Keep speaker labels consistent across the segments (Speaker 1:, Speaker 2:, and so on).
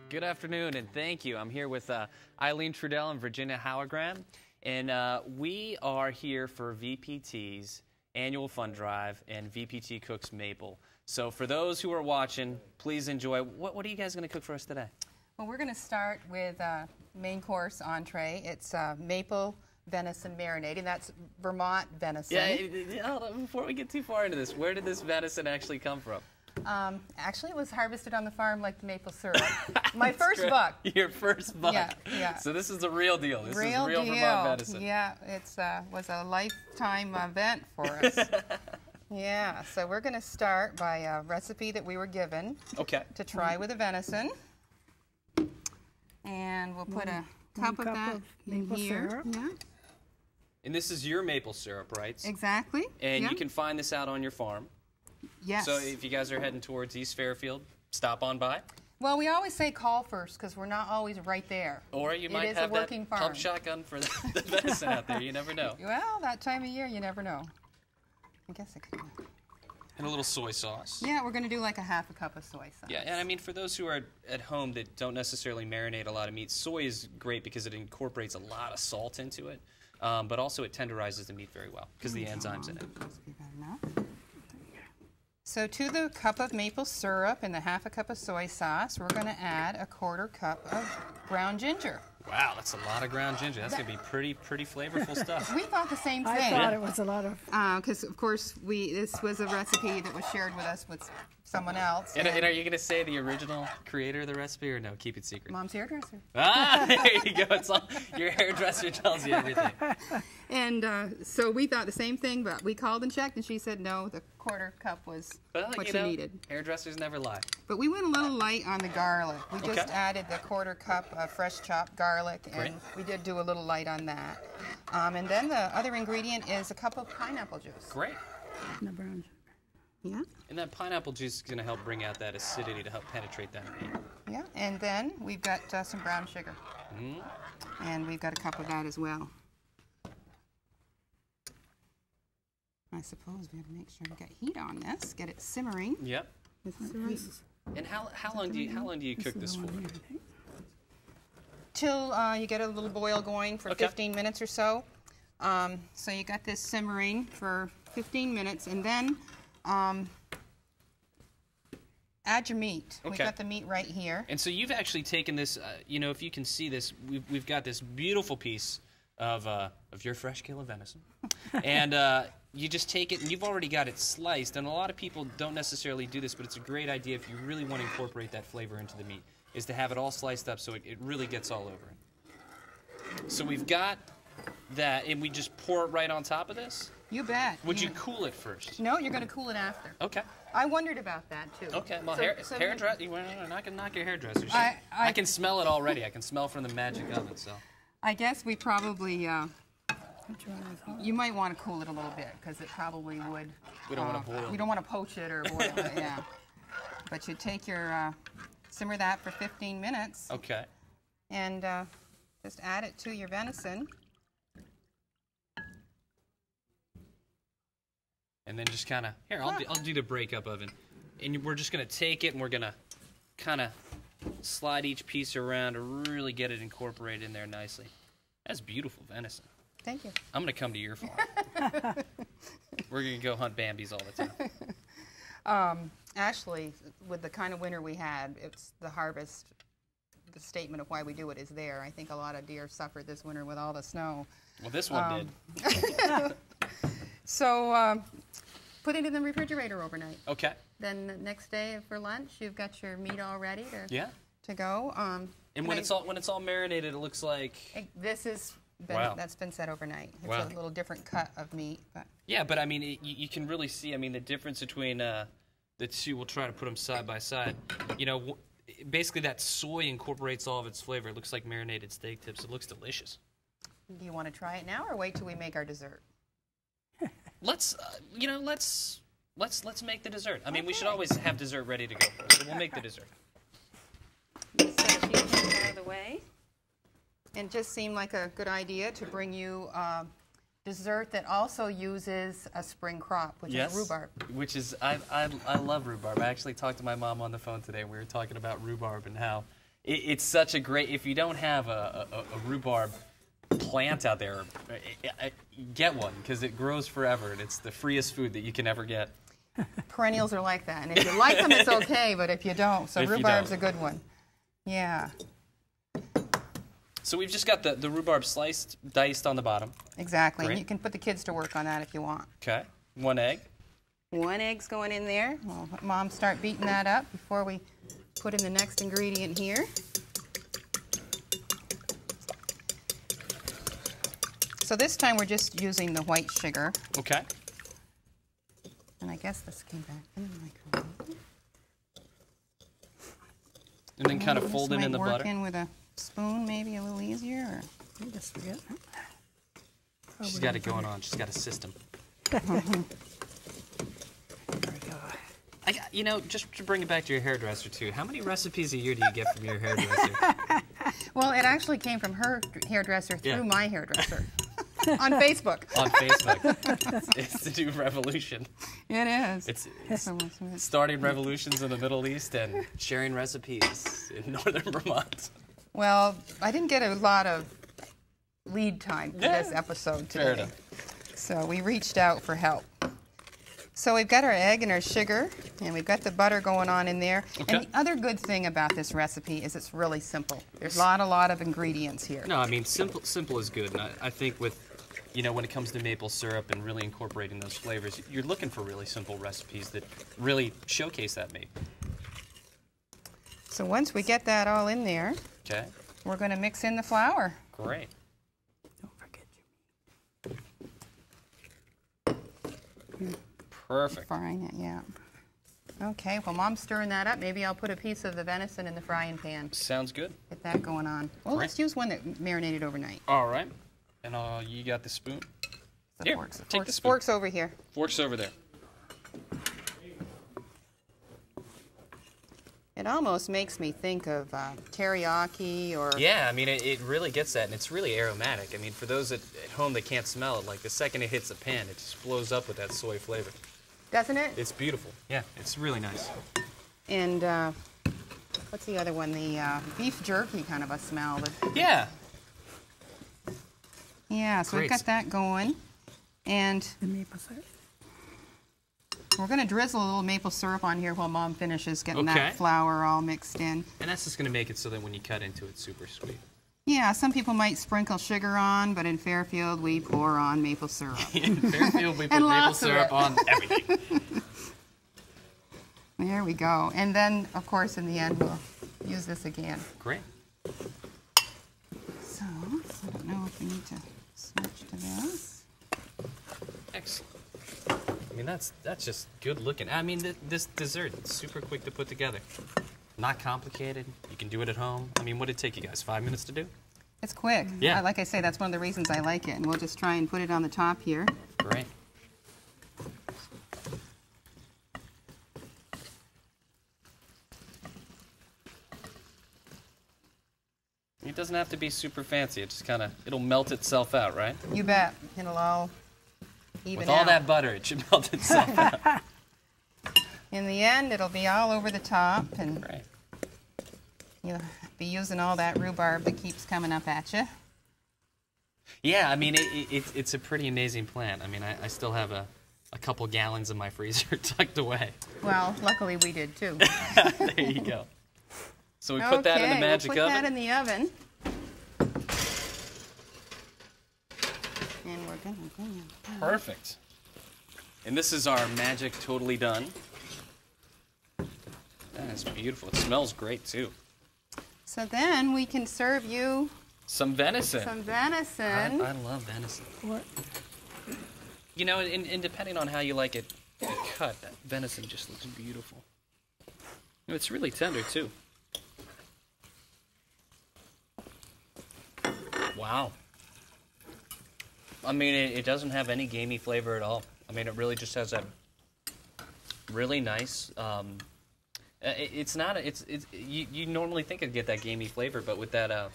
Speaker 1: Good afternoon, and thank you. I'm here with Eileen Trudell and Virginia Howagram, and we are here for VPT's annual fund drive and VPT Cooks Maple. So for those who are watching, please enjoy. What are you guys going to cook for us today?
Speaker 2: Well, we're going to start with main course entree. It's maple venison marinade, and that's Vermont venison.
Speaker 1: Yeah, hold on, before we get too far into this, where did this venison actually come from?
Speaker 2: Actually, it was harvested on the farm like the maple syrup. My first buck.
Speaker 1: Your first buck.
Speaker 2: Yeah.
Speaker 1: So this is a real deal. This is real
Speaker 2: deal.
Speaker 1: Vermont venison.
Speaker 2: Yeah, it was a lifetime event for us. Yeah, so we're going to start by a recipe that we were given to try with the venison. And we'll put a cup of that in here.
Speaker 3: Syrup.
Speaker 2: Yeah.
Speaker 1: And this is your maple syrup, right?
Speaker 2: Exactly.
Speaker 1: And you can find this out on your farm.
Speaker 2: Yes.
Speaker 1: So if you guys are heading towards East Fairfield, stop on by.
Speaker 2: Well, we always say call first because we're not always right there.
Speaker 1: Or you might have that pump shotgun for the venison out there. You never know.
Speaker 2: Well, that time of year, you never know. I guess it could be.
Speaker 1: And a little soy sauce.
Speaker 2: Yeah, we're going to do like a half a cup of soy sauce.
Speaker 1: Yeah, and I mean, for those who are at home that don't necessarily marinate a lot of meat, soy is great because it incorporates a lot of salt into it, but also it tenderizes the meat very well because the enzymes in it.
Speaker 2: Must be about enough. So to the cup of maple syrup and the half a cup of soy sauce, we're going to add a quarter cup of ground ginger.
Speaker 1: Wow, that's a lot of ground ginger. That's going to be pretty flavorful stuff.
Speaker 2: We thought the same thing.
Speaker 3: I thought it was a lot of...
Speaker 2: Because, of course, this was a recipe that was shared with us with someone else.
Speaker 1: And are you going to say the original creator of the recipe, or no, keep it secret?
Speaker 2: Mom's hairdresser.
Speaker 1: Ah, there you go. It's all, your hairdresser tells you everything.
Speaker 2: And so we thought the same thing, but we called and checked, and she said no, the quarter cup was what you needed.
Speaker 1: Hairdressers never lie.
Speaker 2: But we went a little light on the garlic. We just added the quarter cup of fresh chopped garlic, and we did do a little light on that. And then the other ingredient is a cup of pineapple juice.
Speaker 1: Great.
Speaker 3: The brown sugar.
Speaker 2: Yeah.
Speaker 1: And that pineapple juice is going to help bring out that acidity to help penetrate that meat.
Speaker 2: Yeah, and then we've got some brown sugar. And we've got a cup of that as well. I suppose we have to make sure we got heat on this, get it simmering.
Speaker 1: Yep. And how long do you cook this for?
Speaker 2: Till you get a little boil going for 15 minutes or so. So you got this simmering for 15 minutes, and then add your meat. We've got the meat right here.
Speaker 1: And so you've actually taken this. You know, if you can see this, we've got this beautiful piece of your fresh kill of venison, and you just take it, and you've already got it sliced. And a lot of people don't necessarily do this, but it's a great idea if you really want to incorporate that flavor into the meat, is to have it all sliced up so it really gets all over it. So we've got that, and we just pour it right on top of this?
Speaker 2: You bet.
Speaker 1: Would you cool it first?
Speaker 2: No, you're going to cool it after.
Speaker 1: Okay.
Speaker 2: I wondered about that, too.
Speaker 1: Okay, well, hairdresser, you want to knock your hairdresser. I can smell it already. I can smell from the magic oven, so.
Speaker 2: I guess we probably, you might want to cool it a little bit, because it probably would.
Speaker 1: We don't want to boil.
Speaker 2: We don't want to poach it or boil it, yeah. But you take your, simmer that for 15 minutes.
Speaker 1: Okay.
Speaker 2: And just add it to your venison.
Speaker 1: And then just kind of, here, I'll do the breakup oven. And we're just going to take it, and we're going to kind of slide each piece around to really get it incorporated in there nicely. That's beautiful venison.
Speaker 2: Thank you.
Speaker 1: I'm going to come to your farm. We're going to go hunt Bambis all the time.
Speaker 2: Actually, with the kind of winter we had, it's the harvest, the statement of why we do it is there. I think a lot of deer suffered this winter with all the snow.
Speaker 1: Well, this one did.
Speaker 2: So put it in the refrigerator overnight.
Speaker 1: Okay.
Speaker 2: Then the next day for lunch, you've got your meat all ready to go.
Speaker 1: And when it's all marinated, it looks like
Speaker 2: this is that's been set overnight. It's a little different cut of meat, but
Speaker 1: yeah. But I mean, you can really see. I mean, the difference between the two. We'll try to put them side by side. You know, basically that soy incorporates all of its flavor. It looks like marinated steak tips. It looks delicious.
Speaker 2: Do you want to try it now, or wait till we make our dessert?
Speaker 1: Let's make the dessert. I mean, we should always have dessert ready to go first, so we'll make the dessert.
Speaker 2: Set a few things out of the way. And it just seemed like a good idea to bring you dessert that also uses a spring crop, which is rhubarb.
Speaker 1: Which is, I love rhubarb. I actually talked to my mom on the phone today. We were talking about rhubarb and how It's such a great, if you don't have a rhubarb plant out there, get one, because it grows forever, and it's the freest food that you can ever get.
Speaker 2: Perennials are like that, and if you like them, it's okay, but if you don't, so
Speaker 1: If you
Speaker 2: rhubarb's
Speaker 1: don't.
Speaker 2: a good one. Yeah,
Speaker 1: So we've just got the rhubarb sliced, diced on the bottom.
Speaker 2: exactly.
Speaker 1: Great.
Speaker 2: You can put the kids to work on that if you want.
Speaker 1: Okay. 1 egg.
Speaker 2: 1 egg's going in there. We'll let Mom start beating that up before we put in the next ingredient here. So this time we're just using the white sugar.
Speaker 1: Okay.
Speaker 2: And I guess this came back in the microwave.
Speaker 1: And then kind of fold it in the
Speaker 2: This might work
Speaker 1: butter.
Speaker 2: in with a spoon, maybe a little easier. Or...
Speaker 3: You just forget.
Speaker 1: She's got it going on. She's got a system.
Speaker 3: There we go.
Speaker 1: You know, just to bring it back to your hairdresser, too, how many recipes a year do you get from your hairdresser?
Speaker 2: Well, it actually came from her hairdresser through
Speaker 1: Yeah.
Speaker 2: my hairdresser on Facebook.
Speaker 1: On Facebook. It's the new revolution.
Speaker 2: It is.
Speaker 1: It's
Speaker 2: So much of it.
Speaker 1: starting revolutions in the Middle East and sharing recipes in northern Vermont.
Speaker 2: Well, I didn't get a lot of lead time for
Speaker 1: Yeah.
Speaker 2: this episode today.
Speaker 1: Fair enough.
Speaker 2: So we reached out for help. So we've got our egg and our sugar, and we've got the butter going on in there.
Speaker 1: Okay.
Speaker 2: And the other good thing about this recipe is it's really simple. There's a lot of ingredients here.
Speaker 1: No, I mean, simple is good. And I think with, you know, when it comes to maple syrup and really incorporating those flavors, you're looking for really simple recipes that really showcase that meat.
Speaker 2: So once we get that all in there,
Speaker 1: Okay?
Speaker 2: we're going to mix in the flour.
Speaker 1: Great.
Speaker 3: Don't forget
Speaker 1: Perfect.
Speaker 2: Frying it, yeah. Okay, well, Mom's stirring that up. Maybe I'll put a piece of the venison in the frying pan.
Speaker 1: Sounds good.
Speaker 2: Get that going on. Well, let's use one that marinated overnight.
Speaker 1: All right. And you got the spoon?
Speaker 2: The
Speaker 1: Here,
Speaker 2: forks.
Speaker 1: take the spoon.
Speaker 2: Forks over here.
Speaker 1: Fork's over there.
Speaker 2: It almost makes me think of teriyaki or...
Speaker 1: Yeah, I mean, it really gets that, and it's really aromatic. I mean, for those at home that can't smell it, like the second it hits the pan, it just blows up with that soy flavor.
Speaker 2: Doesn't it?
Speaker 1: It's beautiful. Yeah, it's really nice.
Speaker 2: And what's the other one? The beef jerky kind of a smell.
Speaker 1: Yeah.
Speaker 2: Yeah, so we've
Speaker 1: Great.
Speaker 2: got that going. And
Speaker 3: the maple syrup.
Speaker 2: we're going to drizzle a little maple syrup on here while Mom finishes getting
Speaker 1: Okay.
Speaker 2: that flour all mixed in.
Speaker 1: And that's just going to make it so that when you cut into it, it's super sweet.
Speaker 2: Yeah, some people might sprinkle sugar on, but in Fairfield, we pour on maple syrup.
Speaker 1: In Fairfield, we put
Speaker 2: And
Speaker 1: maple
Speaker 2: lots of
Speaker 1: syrup
Speaker 2: it.
Speaker 1: on everything.
Speaker 2: There we go. And then, of course, in the end, we'll use this again.
Speaker 1: Great.
Speaker 2: So, I don't know if we need to switch to this.
Speaker 1: Excellent. I mean, that's just good looking. I mean, this dessert, it's super quick to put together. Not complicated. You can do it at home. I mean, what did it take you guys? 5 minutes to do?
Speaker 2: It's quick.
Speaker 1: Yeah.
Speaker 2: Like I say, that's one of the reasons I like it. And we'll just try and put it on the top here.
Speaker 1: Great. It doesn't have to be super fancy. It just kind of, it'll melt itself out, right?
Speaker 2: You bet. It'll all even
Speaker 1: With all
Speaker 2: out.
Speaker 1: that butter, it should melt itself out.
Speaker 2: In the end, it'll be all over the top, and
Speaker 1: Right.
Speaker 2: you'll be using all that rhubarb that keeps coming up at you.
Speaker 1: Yeah, I mean, it's a pretty amazing plant. I mean, I still have a couple gallons in my freezer tucked away.
Speaker 2: Well, luckily we did too.
Speaker 1: There you go. So we put that in the magic
Speaker 2: we'll put
Speaker 1: oven.
Speaker 2: that in the oven. And we're gonna go.
Speaker 1: Perfect. And this is our magic totally done. That is beautiful. It smells great too.
Speaker 2: So then we can serve you
Speaker 1: Some venison.
Speaker 2: some venison.
Speaker 1: I love venison.
Speaker 3: What?
Speaker 1: You know, and depending on how you like it cut, that venison just looks beautiful. And it's really tender too. Wow. I mean, it doesn't have any gamey flavor at all. I mean, it really just has that really nice. It's not. You normally think it'd get that gamey flavor, but with that,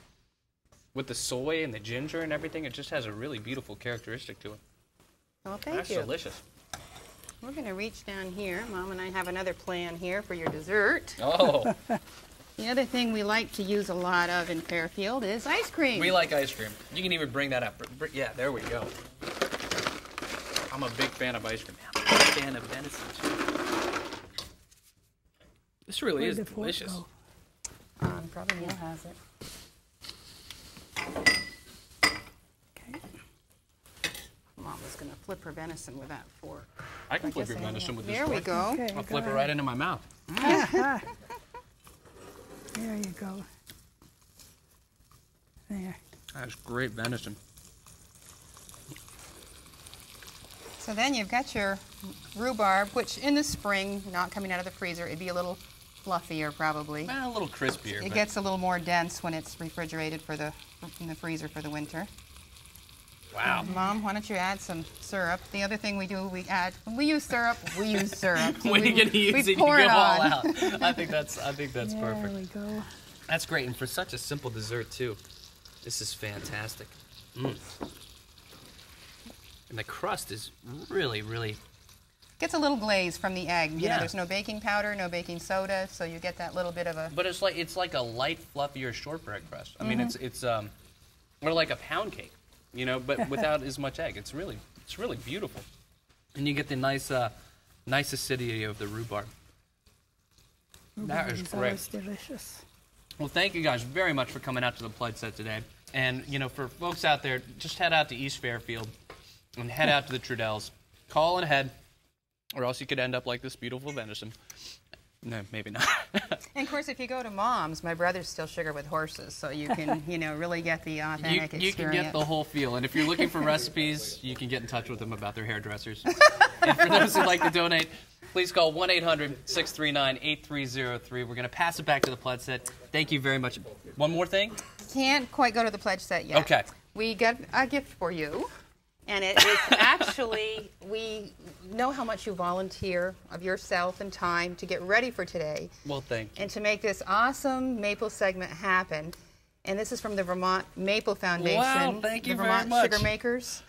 Speaker 1: with the soy and the ginger and everything, it just has a really beautiful characteristic to it.
Speaker 2: Well, thank
Speaker 1: That's
Speaker 2: you.
Speaker 1: delicious.
Speaker 2: We're going to reach down here. Mom and I have another plan here for your dessert.
Speaker 1: Oh,
Speaker 2: The other thing we like to use a lot of in Fairfield is ice cream.
Speaker 1: We like ice cream. You can even bring that up. Yeah, there we go. I'm a big fan of ice cream. I'm a big fan of venison too. This really is delicious.
Speaker 2: Probably Neil has it.
Speaker 3: Okay.
Speaker 2: Mom was going to flip her venison with that fork.
Speaker 1: I can flip your venison with this
Speaker 2: There
Speaker 1: fork.
Speaker 2: we go.
Speaker 3: Okay,
Speaker 1: I'll
Speaker 3: go
Speaker 1: flip it
Speaker 3: ahead.
Speaker 1: right into my mouth.
Speaker 3: There you go. There.
Speaker 1: That's great venison.
Speaker 2: So then you've got your rhubarb, which in the spring, not coming out of the freezer, it'd be a little fluffier probably.
Speaker 1: Well, a little crispier.
Speaker 2: It
Speaker 1: but
Speaker 2: gets a little more dense when it's refrigerated in the freezer for the winter.
Speaker 1: wow.
Speaker 2: Mom, why don't you add some syrup? The other thing we do, when we use syrup, we use syrup. So
Speaker 1: When you're gonna use it, you go
Speaker 2: pour it
Speaker 1: all
Speaker 2: on.
Speaker 1: out. I think that's
Speaker 3: There
Speaker 1: perfect.
Speaker 3: we go.
Speaker 1: That's great, and for such a simple dessert too, this is fantastic. Mm. And the crust is really, really.
Speaker 2: Gets a little glaze from the egg. You
Speaker 1: Yeah.
Speaker 2: know, there's no baking powder, no baking soda, so you get that little bit of a.
Speaker 1: But it's like a light, fluffier shortbread crust. I mean, it's more like a pound cake, you know, but without as much egg. It's really beautiful, and you get the nice acidity of the rhubarb. That is great.
Speaker 3: Always delicious.
Speaker 1: Well, thank you guys very much for coming out to the pledge set today. And, you know, for folks out there, just head out to East Fairfield and head out to the Trudells. Call in ahead, or else you could end up like this beautiful venison. No, maybe not.
Speaker 2: And of course, if you go to Mom's, my brother's still sugar with horses, so you can, really get the authentic experience.
Speaker 1: You can get the whole feel. And if you're looking for recipes, you can get in touch with them about their hairdressers. And for those who'd like to donate, please call 1-800-639-8303. We're going to pass it back to the pledge set. Thank you very much. One more thing?
Speaker 2: Can't quite go to the pledge set yet.
Speaker 1: Okay.
Speaker 2: We got a gift for you, and it is actually, we know how much you volunteer of yourself and time to get ready for today.
Speaker 1: Well, thank you.
Speaker 2: And to make this awesome maple segment happen. And this is from the Vermont Maple Foundation.
Speaker 1: Wow, thank you
Speaker 2: the
Speaker 1: very
Speaker 2: Vermont
Speaker 1: much.
Speaker 2: Sugar Makers.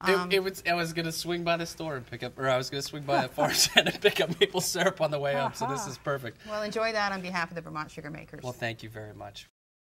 Speaker 1: I was going to swing by the store and pick up, or I was going to swing by the farm stand and pick up maple syrup on the way up, so this is perfect.
Speaker 2: Well, enjoy that on behalf of the Vermont Sugar Makers.
Speaker 1: Well, thank you very much.